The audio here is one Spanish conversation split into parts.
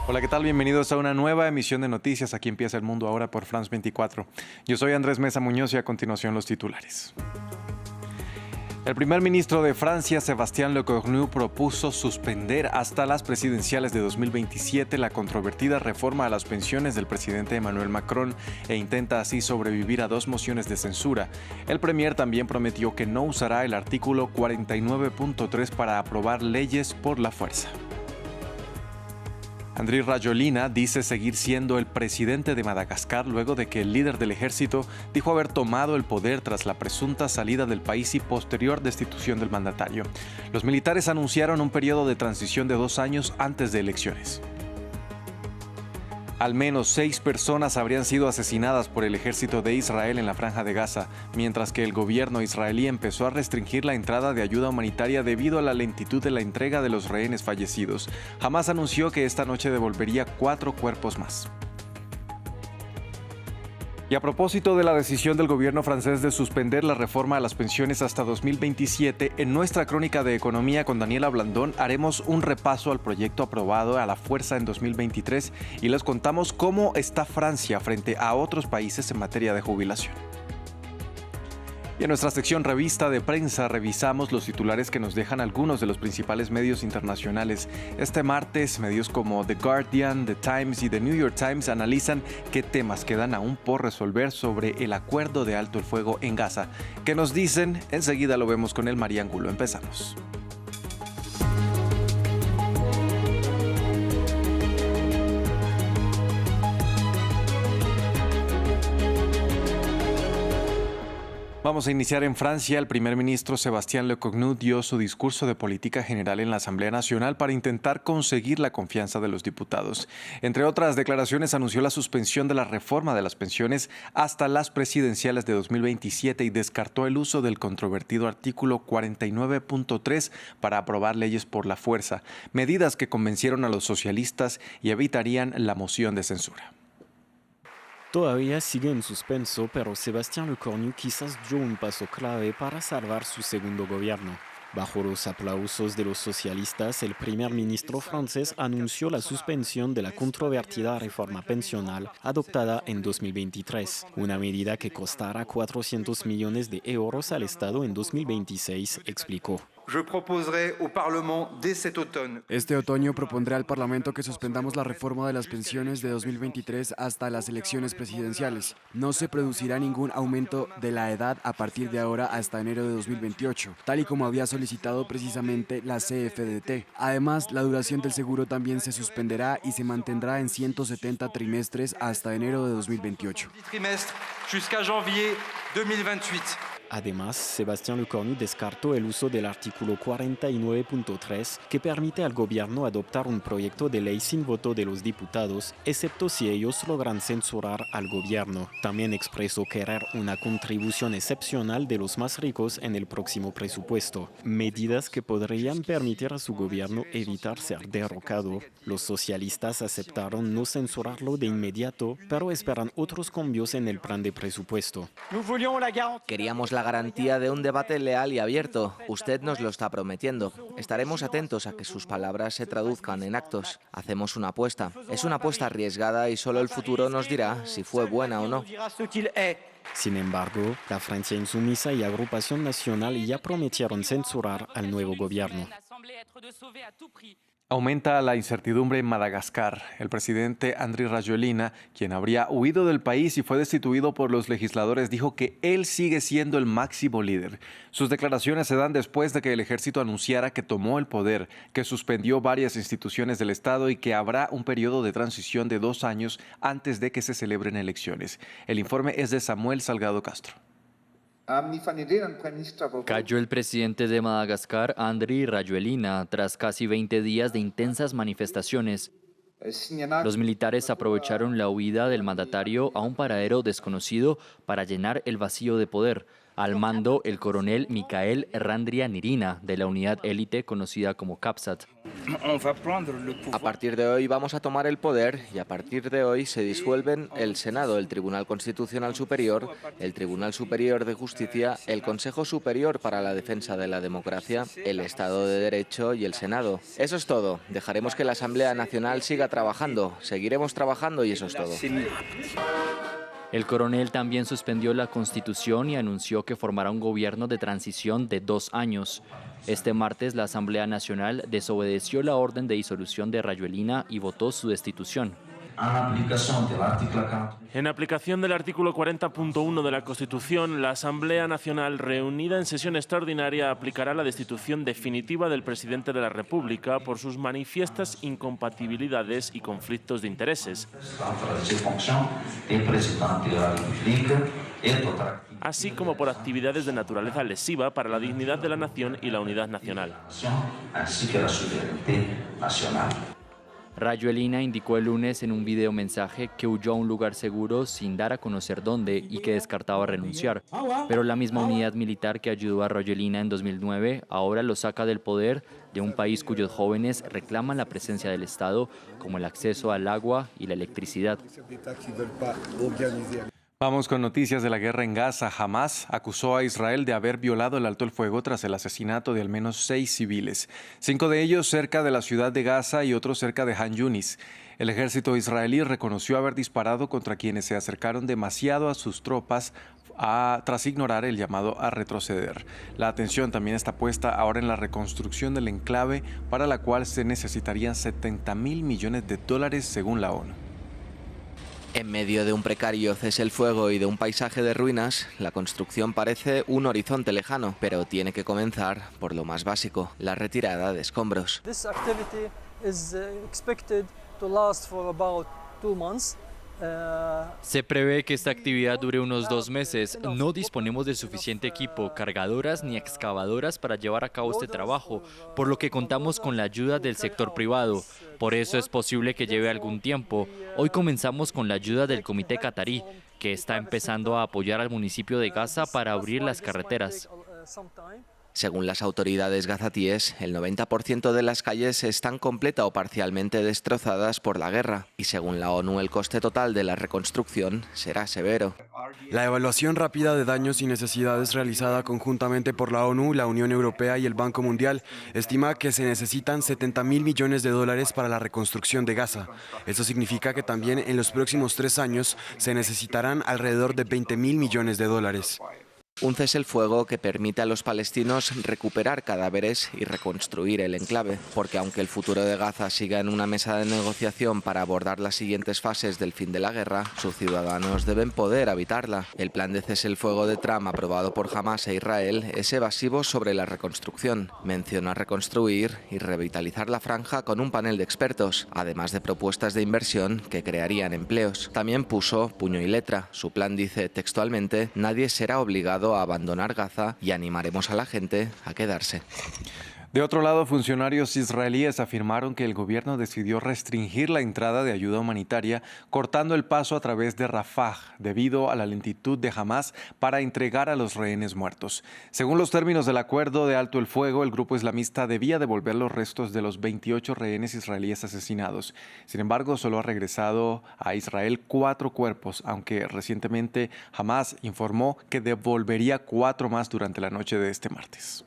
Hola, ¿qué tal? Bienvenidos a una nueva emisión de noticias. Aquí empieza El Mundo Ahora por France 24. Yo soy Andrés Mesa Muñoz y a continuación los titulares. El primer ministro de Francia, Sébastien Lecornu, propuso suspender hasta las presidenciales de 2027 la controvertida reforma a las pensiones del presidente Emmanuel Macron e intenta así sobrevivir a dos mociones de censura. El premier también prometió que no usará el artículo 49.3 para aprobar leyes por la fuerza. Andry Rajoelina dice seguir siendo el presidente de Madagascar luego de que el líder del ejército dijo haber tomado el poder tras la presunta salida del país y posterior destitución del mandatario. Los militares anunciaron un periodo de transición de 2 años antes de elecciones. Al menos 6 personas habrían sido asesinadas por el ejército de Israel en la Franja de Gaza, mientras que el gobierno israelí empezó a restringir la entrada de ayuda humanitaria debido a la lentitud de la entrega de los rehenes fallecidos. Hamás anunció que esta noche devolvería 4 cuerpos más. Y a propósito de la decisión del gobierno francés de suspender la reforma a las pensiones hasta 2027, en nuestra crónica de economía con Daniela Blandón haremos un repaso al proyecto aprobado a la fuerza en 2023 y les contamos cómo está Francia frente a otros países en materia de jubilación. Y en nuestra sección Revista de Prensa revisamos los titulares que nos dejan algunos de los principales medios internacionales. Este martes, medios como The Guardian, The Times y The New York Times analizan qué temas quedan aún por resolver sobre el acuerdo de alto el fuego en Gaza. ¿Qué nos dicen? Enseguida lo vemos con el Mariángulo. Empezamos. Vamos a iniciar en Francia. El primer ministro Sébastien Lecornu dio su discurso de política general en la Asamblea Nacional para intentar conseguir la confianza de los diputados. Entre otras declaraciones, anunció la suspensión de la reforma de las pensiones hasta las presidenciales de 2027 y descartó el uso del controvertido artículo 49.3 para aprobar leyes por la fuerza, medidas que convencieron a los socialistas y evitarían la moción de censura. Todavía sigue en suspenso, pero Sébastien Lecornu quizás dio un paso clave para salvar su segundo gobierno. Bajo los aplausos de los socialistas, el primer ministro francés anunció la suspensión de la controvertida reforma pensional adoptada en 2023, una medida que costará 400 millones de euros al Estado en 2026, explicó. Este otoño propondré al Parlamento que suspendamos la reforma de las pensiones de 2023 hasta las elecciones presidenciales. No se producirá ningún aumento de la edad a partir de ahora hasta enero de 2028, tal y como había solicitado precisamente la CFDT. Además, la duración del seguro también se suspenderá y se mantendrá en 170 trimestres hasta enero de 2028. Además, Sébastien Lecornu descartó el uso del artículo 49.3 que permite al gobierno adoptar un proyecto de ley sin voto de los diputados, excepto si ellos logran censurar al gobierno. También expresó querer una contribución excepcional de los más ricos en el próximo presupuesto, medidas que podrían permitir a su gobierno evitar ser derrocado. Los socialistas aceptaron no censurarlo de inmediato, pero esperan otros cambios en el plan de presupuesto. Queríamos la garantía de un debate leal y abierto. Usted nos lo está prometiendo. Estaremos atentos a que sus palabras se traduzcan en actos. Hacemos una apuesta. Es una apuesta arriesgada y solo el futuro nos dirá si fue buena o no. Sin embargo, la Francia Insumisa y Agrupación Nacional ya prometieron censurar al nuevo gobierno. Aumenta la incertidumbre en Madagascar. El presidente Andry Rajoelina, quien habría huido del país y fue destituido por los legisladores, dijo que él sigue siendo el máximo líder. Sus declaraciones se dan después de que el ejército anunciara que tomó el poder, que suspendió varias instituciones del Estado y que habrá un periodo de transición de 2 años antes de que se celebren elecciones. El informe es de Samuel Salgado Castro. Cayó el presidente de Madagascar, Andry Rajoelina, tras casi 20 días de intensas manifestaciones. Los militares aprovecharon la huida del mandatario a un paradero desconocido para llenar el vacío de poder. Al mando, el coronel Mikhail Randrianirina, de la unidad élite conocida como Kapsat. A partir de hoy vamos a tomar el poder y a partir de hoy se disuelven el Senado, el Tribunal Constitucional Superior, el Tribunal Superior de Justicia, el Consejo Superior para la Defensa de la Democracia, el Estado de Derecho y el Senado. Eso es todo. Dejaremos que la Asamblea Nacional siga trabajando. Seguiremos trabajando y eso es todo. El coronel también suspendió la Constitución y anunció que formará un gobierno de transición de 2 años. Este martes, la Asamblea Nacional desobedeció la orden de disolución de Rajoelina y votó su destitución. En aplicación del artículo 40.1 de la Constitución, la Asamblea Nacional reunida en sesión extraordinaria aplicará la destitución definitiva del presidente de la República por sus manifiestas incompatibilidades y conflictos de intereses, así como por actividades de naturaleza lesiva para la dignidad de la nación y la unidad nacional. Rajoelina indicó el lunes en un videomensaje que huyó a un lugar seguro sin dar a conocer dónde y que descartaba renunciar. Pero la misma unidad militar que ayudó a Rajoelina en 2009 ahora lo saca del poder de un país cuyos jóvenes reclaman la presencia del Estado, como el acceso al agua y la electricidad. Vamos con noticias de la guerra en Gaza. Hamás acusó a Israel de haber violado el alto el fuego tras el asesinato de al menos 6 civiles, 5 de ellos cerca de la ciudad de Gaza y otros cerca de Han Yunis. El ejército israelí reconoció haber disparado contra quienes se acercaron demasiado a sus tropas tras ignorar el llamado a retroceder. La atención también está puesta ahora en la reconstrucción del enclave, para la cual se necesitarían $70.000 millones según la ONU. En medio de un precario cese el fuego y de un paisaje de ruinas, la construcción parece un horizonte lejano, pero tiene que comenzar por lo más básico, la retirada de escombros. Se prevé que esta actividad dure unos 2 meses. No disponemos de suficiente equipo, cargadoras ni excavadoras para llevar a cabo este trabajo, por lo que contamos con la ayuda del sector privado. Por eso es posible que lleve algún tiempo. Hoy comenzamos con la ayuda del Comité Catarí, que está empezando a apoyar al municipio de Gaza para abrir las carreteras. Según las autoridades gazatíes, el 90% de las calles están completa o parcialmente destrozadas por la guerra y según la ONU el coste total de la reconstrucción será severo. La evaluación rápida de daños y necesidades realizada conjuntamente por la ONU, la Unión Europea y el Banco Mundial estima que se necesitan $70.000 millones para la reconstrucción de Gaza. Eso significa que también en los próximos 3 años se necesitarán alrededor de $20.000 millones. Un cese el fuego que permite a los palestinos recuperar cadáveres y reconstruir el enclave, porque aunque el futuro de Gaza siga en una mesa de negociación para abordar las siguientes fases del fin de la guerra, sus ciudadanos deben poder habitarla. El plan de cese el fuego de Trump, aprobado por Hamás e Israel, es evasivo sobre la reconstrucción. Menciona reconstruir y revitalizar la franja con un panel de expertos, además de propuestas de inversión que crearían empleos. También puso puño y letra. Su plan dice textualmente: nadie será obligado a abandonar Gaza y animaremos a la gente a quedarse. De otro lado, funcionarios israelíes afirmaron que el gobierno decidió restringir la entrada de ayuda humanitaria, cortando el paso a través de Rafah, debido a la lentitud de Hamás para entregar a los rehenes muertos. Según los términos del acuerdo de alto el fuego, el grupo islamista debía devolver los restos de los 28 rehenes israelíes asesinados. Sin embargo, solo ha regresado a Israel 4 cuerpos, aunque recientemente Hamás informó que devolvería 4 más durante la noche de este martes.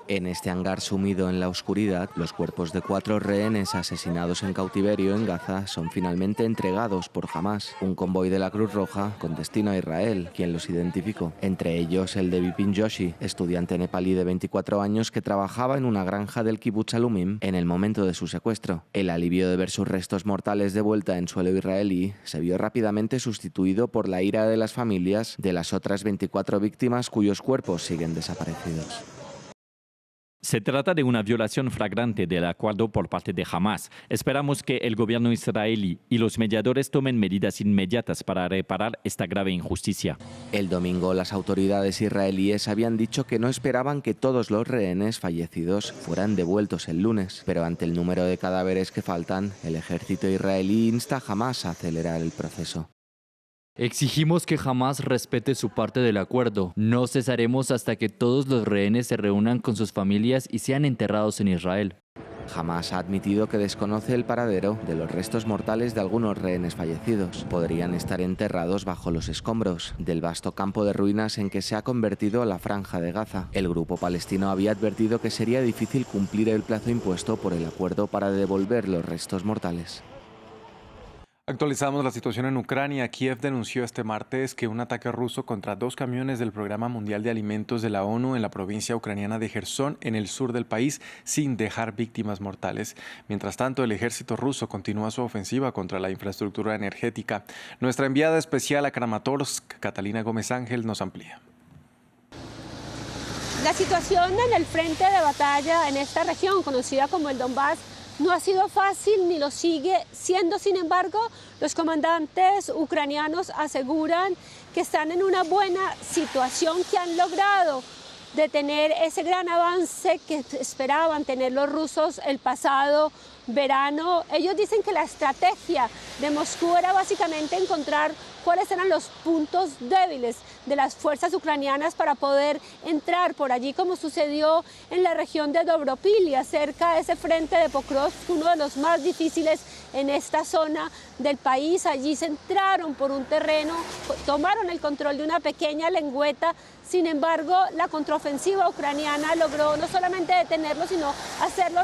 En este hangar sumido en la oscuridad, los cuerpos de 4 rehenes asesinados en cautiverio en Gaza son finalmente entregados por Hamás, un convoy de la Cruz Roja con destino a Israel, quien los identificó. Entre ellos el de Bipin Joshi, estudiante nepalí de 24 años que trabajaba en una granja del Kibbutz Alumim en el momento de su secuestro. El alivio de ver sus restos mortales de vuelta en suelo israelí se vio rápidamente sustituido por la ira de las familias de las otras 24 víctimas cuyos cuerpos siguen desaparecidos. Se trata de una violación flagrante del acuerdo por parte de Hamás. Esperamos que el gobierno israelí y los mediadores tomen medidas inmediatas para reparar esta grave injusticia. El domingo, las autoridades israelíes habían dicho que no esperaban que todos los rehenes fallecidos fueran devueltos el lunes, pero ante el número de cadáveres que faltan, el ejército israelí insta a Hamás a acelerar el proceso. Exigimos que Hamás respete su parte del acuerdo. No cesaremos hasta que todos los rehenes se reúnan con sus familias y sean enterrados en Israel. Hamás ha admitido que desconoce el paradero de los restos mortales de algunos rehenes fallecidos. Podrían estar enterrados bajo los escombros del vasto campo de ruinas en que se ha convertido la Franja de Gaza. El grupo palestino había advertido que sería difícil cumplir el plazo impuesto por el acuerdo para devolver los restos mortales. Actualizamos la situación en Ucrania. Kiev denunció este martes que un ataque ruso contra 2 camiones del Programa Mundial de Alimentos de la ONU en la provincia ucraniana de Jersón, en el sur del país, sin dejar víctimas mortales. Mientras tanto, el ejército ruso continúa su ofensiva contra la infraestructura energética. Nuestra enviada especial a Kramatorsk, Catalina Gómez Ángel, nos amplía. La situación en el frente de batalla en esta región, conocida como el Donbass, no ha sido fácil ni lo sigue siendo. Sin embargo, los comandantes ucranianos aseguran que están en una buena situación, que han logrado detener ese gran avance que esperaban tener los rusos el pasado verano. Ellos dicen que la estrategia de Moscú era básicamente encontrar cuáles eran los puntos débiles de las fuerzas ucranianas para poder entrar por allí, como sucedió en la región de Dobropilia, cerca de ese frente de Pokrovsk, uno de los más difíciles en esta zona del país. Allí se entraron por un terreno, tomaron el control de una pequeña lengüeta. Sin embargo, la contraofensiva ucraniana logró no solamente detenerlo, sino hacerlo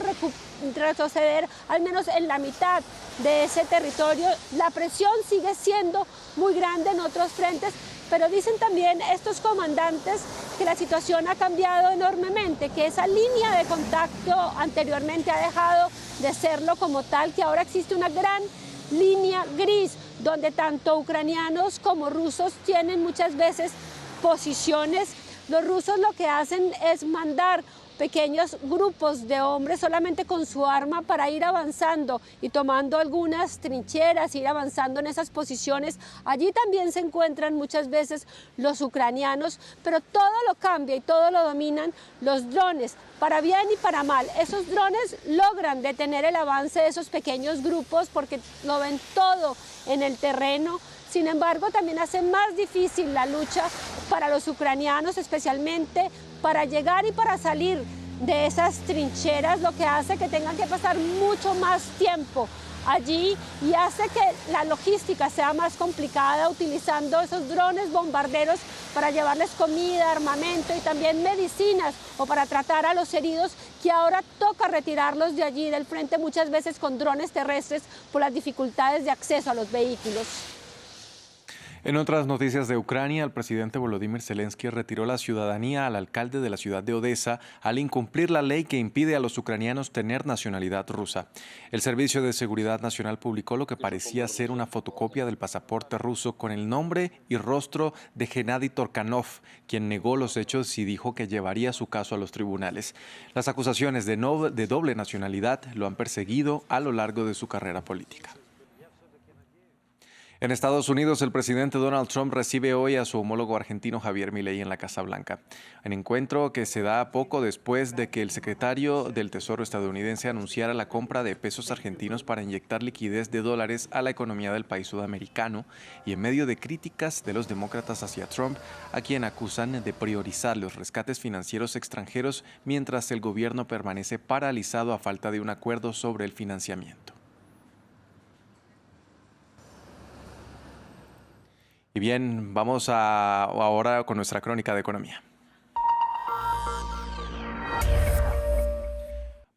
retroceder al menos en la mitad de ese territorio. La presión sigue siendo muy grande en otros frentes, pero dicen también estos comandantes que la situación ha cambiado enormemente, que esa línea de contacto anteriormente ha dejado de serlo como tal, que ahora existe una gran línea gris donde tanto ucranianos como rusos tienen muchas veces posiciones. Los rusos lo que hacen es mandar pequeños grupos de hombres solamente con su arma para ir avanzando y tomando algunas trincheras, ir avanzando en esas posiciones. Allí también se encuentran muchas veces los ucranianos, pero todo lo cambia y todo lo dominan los drones, para bien y para mal. Esos drones logran detener el avance de esos pequeños grupos porque lo ven todo en el terreno. Sin embargo, también hace más difícil la lucha para los ucranianos, especialmente para llegar y para salir de esas trincheras, lo que hace que tengan que pasar mucho más tiempo allí y hace que la logística sea más complicada, utilizando esos drones bombarderos para llevarles comida, armamento y también medicinas, o para tratar a los heridos, que ahora toca retirarlos de allí del frente, muchas veces con drones terrestres por las dificultades de acceso a los vehículos. En otras noticias de Ucrania, el presidente Volodymyr Zelensky retiró la ciudadanía al alcalde de la ciudad de Odesa al incumplir la ley que impide a los ucranianos tener nacionalidad rusa. El Servicio de Seguridad Nacional publicó lo que parecía ser una fotocopia del pasaporte ruso con el nombre y rostro de Gennady Torkanov, quien negó los hechos y dijo que llevaría su caso a los tribunales. Las acusaciones de doble nacionalidad lo han perseguido a lo largo de su carrera política. En Estados Unidos, el presidente Donald Trump recibe hoy a su homólogo argentino Javier Milei en la Casa Blanca. Un encuentro que se da poco después de que el secretario del Tesoro estadounidense anunciara la compra de pesos argentinos para inyectar liquidez de dólares a la economía del país sudamericano, y en medio de críticas de los demócratas hacia Trump, a quien acusan de priorizar los rescates financieros extranjeros mientras el gobierno permanece paralizado a falta de un acuerdo sobre el financiamiento. Y bien, vamos ahora con nuestra crónica de economía.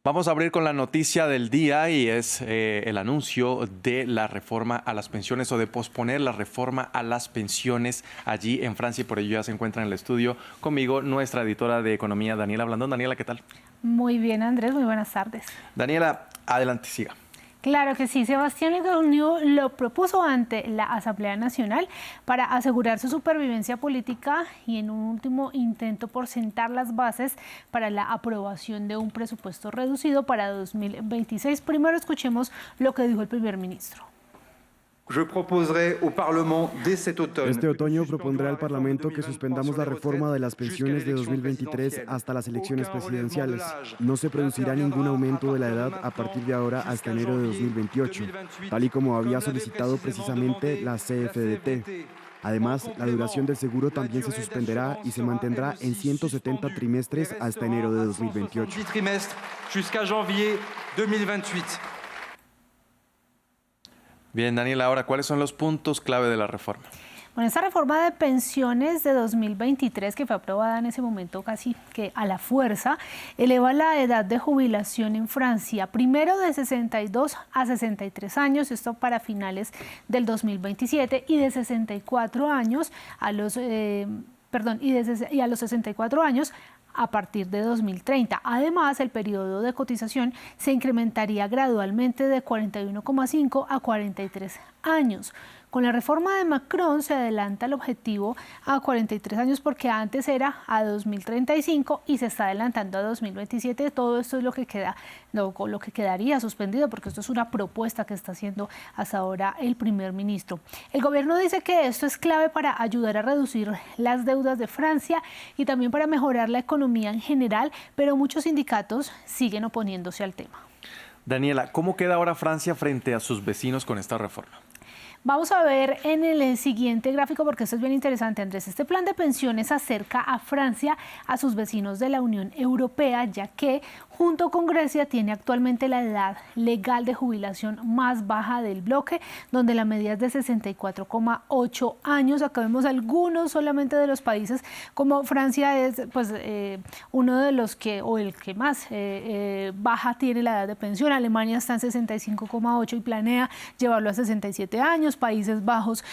Vamos a abrir con la noticia del día y es el anuncio de la reforma a las pensiones, o de posponer la reforma a las pensiones allí en Francia, y por ello ya se encuentra en el estudio conmigo nuestra editora de economía, Daniela Blandón. Daniela, ¿qué tal? Muy bien, Andrés, muy buenas tardes. Daniela, adelante, siga. Claro que sí, Sebastián Lecornu lo propuso ante la Asamblea Nacional para asegurar su supervivencia política y en un último intento por sentar las bases para la aprobación de un presupuesto reducido para 2026. Primero escuchemos lo que dijo el primer ministro. Este otoño propondré al Parlamento que suspendamos la reforma de las pensiones de 2023 hasta las elecciones presidenciales. No se producirá ningún aumento de la edad a partir de ahora hasta enero de 2028, tal y como había solicitado precisamente la CFDT. Además, la duración del seguro también se suspenderá y se mantendrá en 170 trimestres hasta enero de 2028. Bien, Daniela, ahora, ¿cuáles son los puntos clave de la reforma? Bueno, esta reforma de pensiones de 2023, que fue aprobada en ese momento casi que a la fuerza, eleva la edad de jubilación en Francia, primero de 62 a 63 años, esto para finales del 2027, y de 64 años a los, y a los 64 años a partir de 2030. Además, el periodo de cotización se incrementaría gradualmente de 41,5 a 43 años. Con la reforma de Macron se adelanta el objetivo a 43 años porque antes era a 2035 y se está adelantando a 2027. Todo esto es lo que quedaría suspendido, porque esto es una propuesta que está haciendo hasta ahora el primer ministro. El gobierno dice que esto es clave para ayudar a reducir las deudas de Francia y también para mejorar la economía en general, pero muchos sindicatos siguen oponiéndose al tema. Daniela, ¿cómo queda ahora Francia frente a sus vecinos con esta reforma? Vamos a ver en el siguiente gráfico, porque esto es bien interesante, Andrés. Este plan de pensiones acerca a Francia a sus vecinos de la Unión Europea, ya que junto con Grecia tiene actualmente la edad legal de jubilación más baja del bloque, donde la media es de 64,8 años. Acá vemos algunos solamente de los países, como Francia es uno de los que, o el que más baja tiene la edad de pensión. Alemania está en 65,8 y planea llevarlo a 67 años. Países Bajos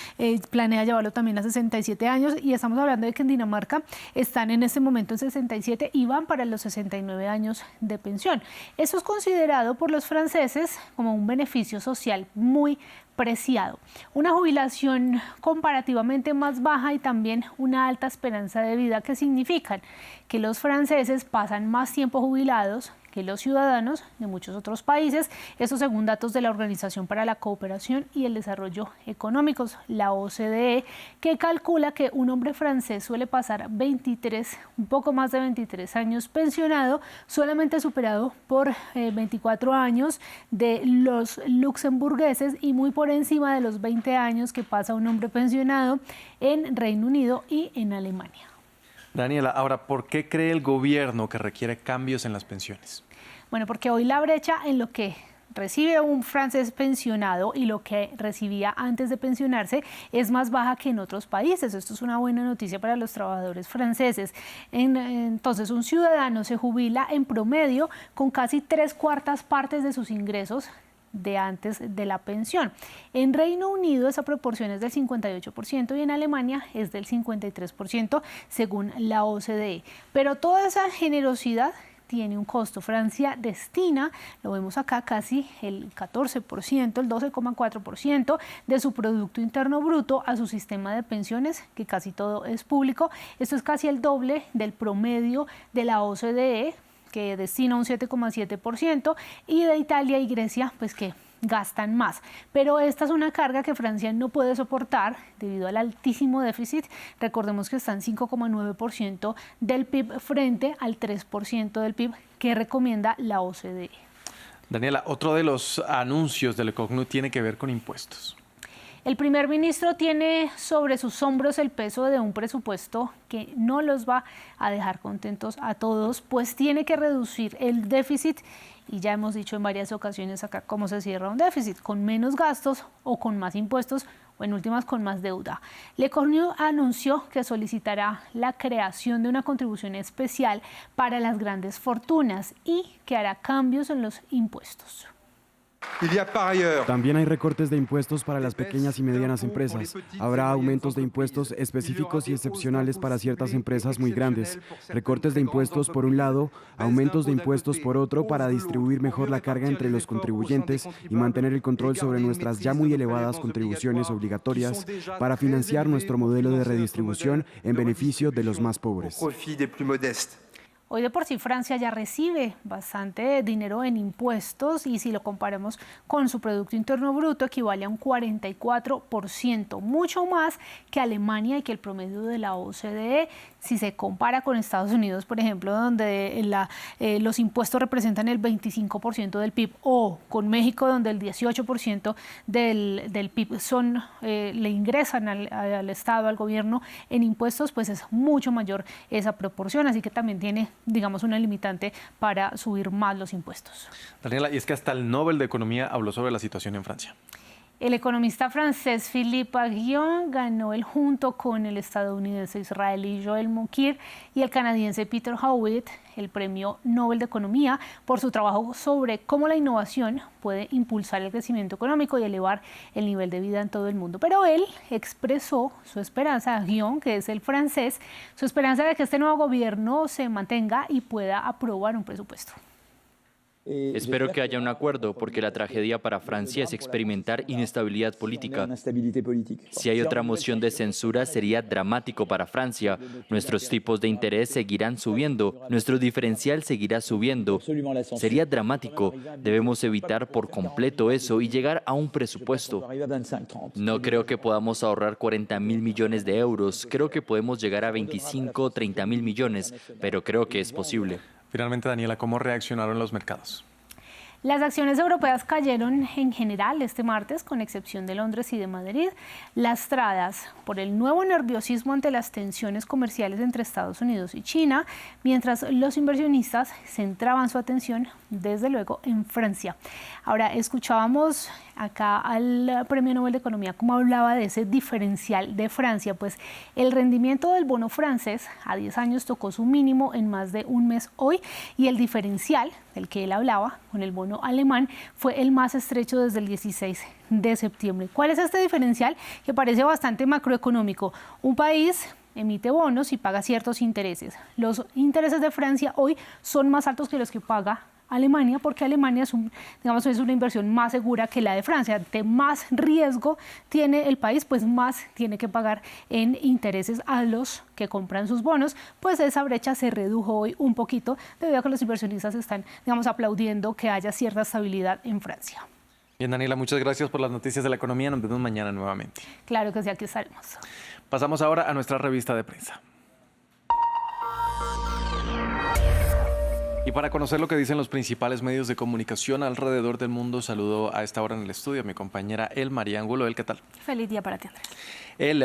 planea llevarlo también a 67 años, y estamos hablando de que en Dinamarca están en este momento en 67 y van para los 69 años de pensión. Eso es considerado por los franceses como un beneficio social muy preciado. Una jubilación comparativamente más baja y también una alta esperanza de vida, que significan que los franceses pasan más tiempo jubilados que los ciudadanos de muchos otros países, eso según datos de la Organización para la Cooperación y el Desarrollo Económicos, la OCDE, que calcula que un hombre francés suele pasar un poco más de 23 años pensionado, solamente superado por 24 años de los luxemburgueses y muy por encima de los 20 años que pasa un hombre pensionado en Reino Unido y en Alemania. Daniela, ahora, ¿por qué cree el gobierno que requiere cambios en las pensiones? Bueno, porque hoy la brecha en lo que recibe un francés pensionado y lo que recibía antes de pensionarse es más baja que en otros países. Esto es una buena noticia para los trabajadores franceses. Entonces, un ciudadano se jubila en promedio con casi 3/4 partes de sus ingresos de antes de la pensión. En Reino Unido esa proporción es del 58% y en Alemania es del 53%, según la OCDE. Pero toda esa generosidad tiene un costo. Francia destina, lo vemos acá, casi el 14%, el 12,4% de su Producto Interno Bruto a su sistema de pensiones, que casi todo es público. Esto es casi el doble del promedio de la OCDE, que destina un 7,7%, y de Italia y Grecia, pues que gastan más. Pero esta es una carga que Francia no puede soportar debido al altísimo déficit. Recordemos que está en 5,9% del PIB frente al 3% del PIB que recomienda la OCDE. Daniela, otro de los anuncios del Ecocnut tiene que ver con impuestos. El primer ministro tiene sobre sus hombros el peso de un presupuesto que no los va a dejar contentos a todos, pues tiene que reducir el déficit, y ya hemos dicho en varias ocasiones acá cómo se cierra un déficit: con menos gastos o con más impuestos, o en últimas con más deuda. Le Cornu anunció que solicitará la creación de una contribución especial para las grandes fortunas y que hará cambios en los impuestos. También hay recortes de impuestos para las pequeñas y medianas empresas. Habrá aumentos de impuestos específicos y excepcionales para ciertas empresas muy grandes. Recortes de impuestos por un lado, aumentos de impuestos por otro, para distribuir mejor la carga entre los contribuyentes y mantener el control sobre nuestras ya muy elevadas contribuciones obligatorias para financiar nuestro modelo de redistribución en beneficio de los más pobres. Hoy de por sí Francia ya recibe bastante dinero en impuestos y si lo comparamos con su Producto Interno Bruto equivale a un 44%, mucho más que Alemania y que el promedio de la OCDE. Si se compara con Estados Unidos, por ejemplo, donde los impuestos representan el 25% del PIB, o con México, donde el 18% del PIB le ingresan al Estado, al gobierno en impuestos, pues es mucho mayor esa proporción, así que también tiene, digamos, una limitante para subir más los impuestos. Daniela, y es que hasta el Nobel de Economía habló sobre la situación en Francia. El economista francés Philippe Aghion ganó junto con el estadounidense israelí Joel Mokyr y el canadiense Peter Howitt el Premio Nobel de Economía por su trabajo sobre cómo la innovación puede impulsar el crecimiento económico y elevar el nivel de vida en todo el mundo. Pero él expresó su esperanza, Aghion, que es el francés, su esperanza de que este nuevo gobierno se mantenga y pueda aprobar un presupuesto. Espero que haya un acuerdo, porque la tragedia para Francia es experimentar inestabilidad política. Si hay otra moción de censura, sería dramático para Francia. Nuestros tipos de interés seguirán subiendo, nuestro diferencial seguirá subiendo. Sería dramático. Debemos evitar por completo eso y llegar a un presupuesto. No creo que podamos ahorrar 40.000 millones de euros. Creo que podemos llegar a 25 o 30.000 millones, pero creo que es posible. Finalmente, Daniela, ¿cómo reaccionaron los mercados? Las acciones europeas cayeron en general este martes, con excepción de Londres y de Madrid, lastradas por el nuevo nerviosismo ante las tensiones comerciales entre Estados Unidos y China, mientras los inversionistas centraban su atención, desde luego, en Francia. Ahora, escuchábamos acá al Premio Nobel de Economía cómo hablaba de ese diferencial de Francia, pues el rendimiento del bono francés a 10 años tocó su mínimo en más de un mes hoy, y el diferencial del que él hablaba con el bono alemán fue el más estrecho desde el 16 de septiembre. ¿Cuál es este diferencial? Que parece bastante macroeconómico. Un país emite bonos y paga ciertos intereses. Los intereses de Francia hoy son más altos que los que paga Alemania, porque Alemania es una inversión más segura que la de Francia. De más riesgo tiene el país, pues más tiene que pagar en intereses a los que compran sus bonos. Pues esa brecha se redujo hoy un poquito debido a que los inversionistas están, aplaudiendo que haya cierta estabilidad en Francia. Bien, Daniela, muchas gracias por las noticias de la economía. Nos vemos mañana nuevamente. Claro que sí, aquí estaremos. Pasamos ahora a nuestra revista de prensa. Y para conocer lo que dicen los principales medios de comunicación alrededor del mundo, saludo a esta hora en el estudio a mi compañera El María Angulo. ¿Qué tal? Feliz día para ti, Andrés.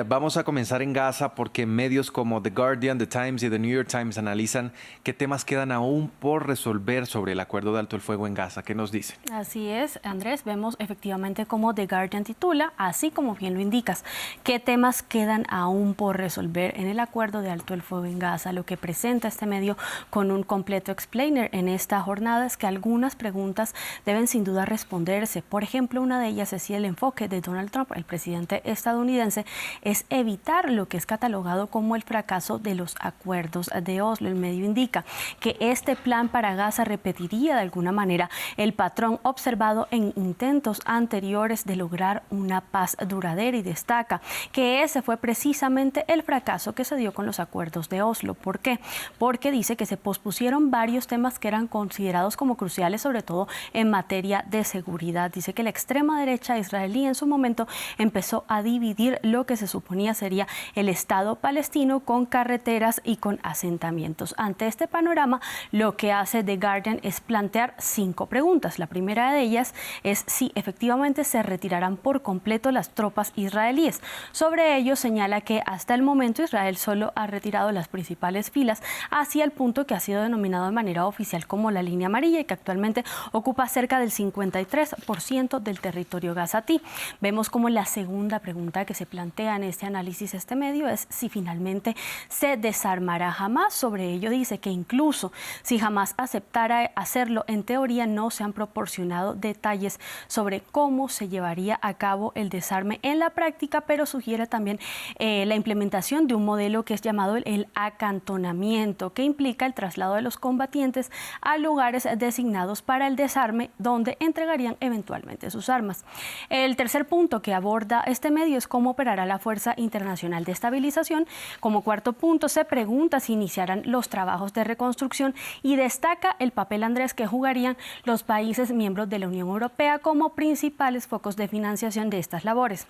Vamos a comenzar en Gaza porque medios como The Guardian, The Times y The New York Times analizan qué temas quedan aún por resolver sobre el acuerdo de alto el fuego en Gaza. ¿Qué nos dicen? Así es, Andrés, vemos efectivamente como The Guardian titula, así como bien lo indicas, qué temas quedan aún por resolver en el acuerdo de alto el fuego en Gaza. Lo que presenta este medio con un completo explainer en esta jornada es que algunas preguntas deben sin duda responderse. Por ejemplo, una de ellas es si el enfoque de Donald Trump, el presidente estadounidense, es evitar lo que es catalogado como el fracaso de los acuerdos de Oslo. El medio indica que este plan para Gaza repetiría de alguna manera el patrón observado en intentos anteriores de lograr una paz duradera y destaca que ese fue precisamente el fracaso que se dio con los acuerdos de Oslo. ¿Por qué? Porque dice que se pospusieron varios temas que eran considerados como cruciales, sobre todo en materia de seguridad. Dice que la extrema derecha israelí en su momento empezó a dividir lo que se suponía sería el Estado palestino con carreteras y con asentamientos. Ante este panorama, lo que hace The Guardian es plantear 5 preguntas. La primera de ellas es si efectivamente se retirarán por completo las tropas israelíes. Sobre ello señala que hasta el momento Israel solo ha retirado las principales filas hacia el punto que ha sido denominado de manera oficial como la línea amarilla y que actualmente ocupa cerca del 53% del territorio gazatí. Vemos como la segunda pregunta que se plantea en este análisis este medio es si finalmente se desarmará Hamás. Sobre ello dice que incluso si Hamás aceptara hacerlo, en teoría no se han proporcionado detalles sobre cómo se llevaría a cabo el desarme en la práctica, pero sugiere también la implementación de un modelo que es llamado el acantonamiento, que implica el traslado de los combatientes a lugares designados para el desarme, donde entregarían eventualmente sus armas. El tercer punto que aborda este medio es cómo operará activará la Fuerza Internacional de Estabilización. Como cuarto punto, se pregunta si iniciarán los trabajos de reconstrucción y destaca el papel, Andrés, que jugarían los países miembros de la Unión Europea como principales focos de financiación de estas labores.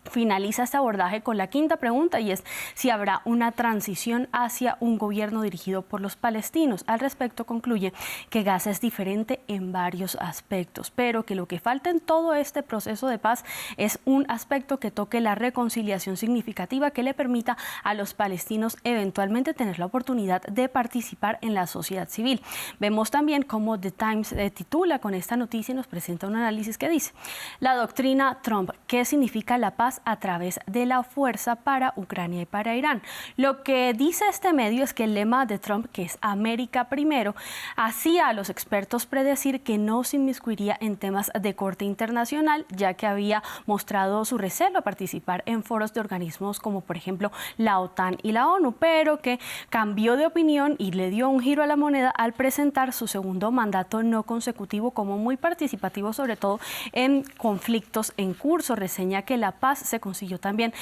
Finaliza este abordaje con la quinta pregunta, y es si habrá una transición hacia un gobierno dirigido por los palestinos. Al respecto concluye que Gaza es diferente en varios aspectos, pero que lo que falta en todo este proceso de paz es un aspecto que toque la reconciliación significativa que le permita a los palestinos eventualmente tener la oportunidad de participar en la sociedad civil. Vemos también cómo The Times titula con esta noticia y nos presenta un análisis que dice: la doctrina Trump, ¿qué significa la paz a través de la fuerza para Ucrania y para Irán? Lo que dice este medio es que el lema de Trump, que es América primero, hacía a los expertos predecir que no se inmiscuiría en temas de corte internacional, ya que había mostrado su recelo a participar en foros de organismos como por ejemplo la OTAN y la ONU, pero que cambió de opinión y le dio un giro a la moneda al presentar su segundo mandato no consecutivo como muy participativo, sobre todo en conflictos en curso. Reseña que la paz se consiguió también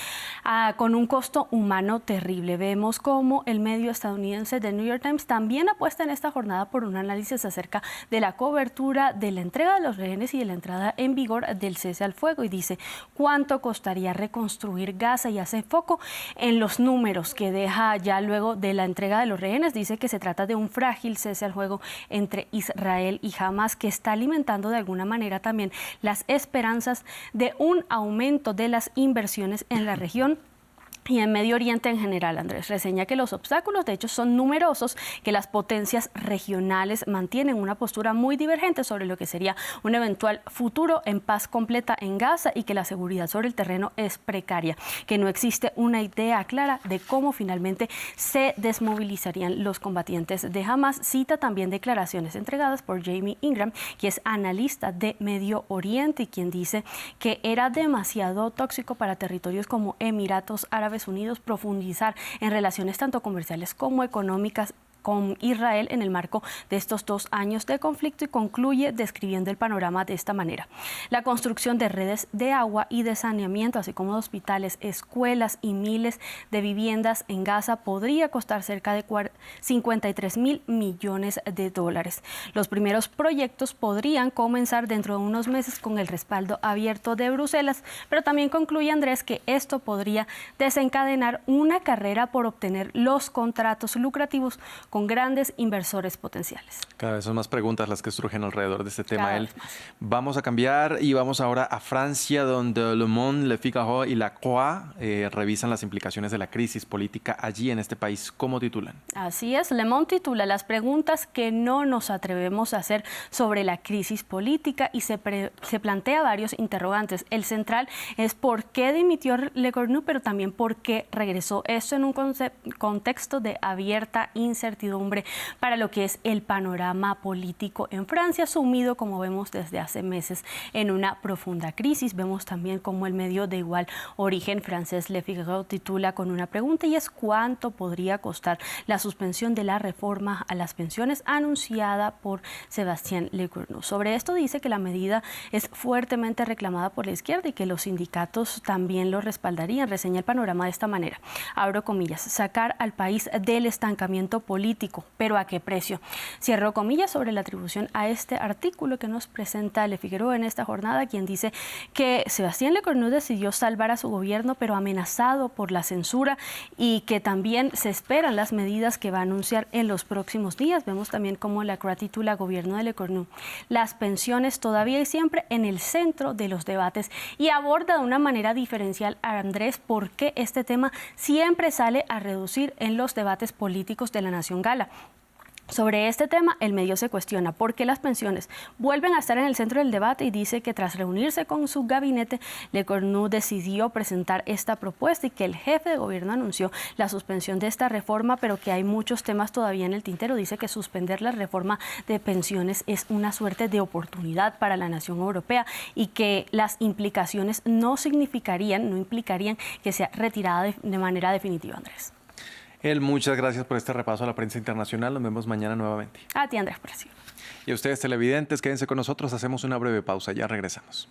con un costo humano terrible. Vemos cómo el medio estadounidense The New York Times también apuesta en esta jornada por un análisis acerca de la cobertura de la entrega de los rehenes y de la entrada en vigor del cese al fuego, y dice cuánto costaría reconstruir Gaza, y hace foco en los números que deja ya luego de la entrega de los rehenes. Dice que se trata de un frágil cese al fuego entre Israel y Hamas, que está alimentando de alguna manera también las esperanzas de un aumento de las inversiones en la región y en Medio Oriente en general. Andrés reseña que los obstáculos de hecho son numerosos, que las potencias regionales mantienen una postura muy divergente sobre lo que sería un eventual futuro en paz completa en Gaza, y que la seguridad sobre el terreno es precaria, que no existe una idea clara de cómo finalmente se desmovilizarían los combatientes de Hamas. Cita también declaraciones entregadas por Jamie Ingram, que es analista de Medio Oriente y quien dice que era demasiado tóxico para territorios como Emiratos Árabes Unidos profundizar en relaciones tanto comerciales como económicas con Israel en el marco de estos 2 años de conflicto, y concluye describiendo el panorama de esta manera: la construcción de redes de agua y de saneamiento, así como de hospitales, escuelas y miles de viviendas en Gaza podría costar cerca de 53.000 millones de dólares. Los primeros proyectos podrían comenzar dentro de unos meses con el respaldo abierto de Bruselas, pero también concluye Andrés que esto podría desencadenar una carrera por obtener los contratos lucrativos con grandes inversores potenciales. Cada vez son más preguntas las que surgen alrededor de este tema. Vamos a cambiar y vamos ahora a Francia, donde Le Monde, Le Figaro y La Croix revisan las implicaciones de la crisis política allí en este país. ¿Cómo titulan? Así es, Le Monde titula las preguntas que no nos atrevemos a hacer sobre la crisis política, y se plantea varios interrogantes. El central es por qué dimitió Lecornu, pero también por qué regresó. Esto en un contexto de abierta incertidumbre para lo que es el panorama político en Francia, sumido, como vemos desde hace meses, en una profunda crisis. Vemos también cómo el medio de igual origen francés Le Figaro titula con una pregunta, y es ¿cuánto podría costar la suspensión de la reforma a las pensiones anunciada por Sébastien Lecornu? Sobre esto dice que la medida es fuertemente reclamada por la izquierda y que los sindicatos también lo respaldarían. Reseña el panorama de esta manera, abro comillas: sacar al país del estancamiento político, pero ¿a qué precio? Cierro comillas sobre la atribución a este artículo que nos presenta Le Figaro en esta jornada, quien dice que Sébastien Lecornu decidió salvar a su gobierno, pero amenazado por la censura, y que también se esperan las medidas que va a anunciar en los próximos días. Vemos también cómo La Croix titula gobierno de Lecornu: las pensiones todavía y siempre en el centro de los debates, y aborda de una manera diferencial a Andrés por qué este tema siempre sale a reducir en los debates políticos de la nación gala. Sobre este tema, el medio se cuestiona por qué las pensiones vuelven a estar en el centro del debate, y dice que tras reunirse con su gabinete, Lecornu decidió presentar esta propuesta y que el jefe de gobierno anunció la suspensión de esta reforma, pero que hay muchos temas todavía en el tintero. Dice que suspender la reforma de pensiones es una suerte de oportunidad para la nación europea, y que las implicaciones no implicarían que sea retirada de manera definitiva, Andrés. Muchas gracias por este repaso a la prensa internacional. Nos vemos mañana nuevamente. A ti, Andrés, por así. Y a ustedes, televidentes, quédense con nosotros. Hacemos una breve pausa. Ya regresamos.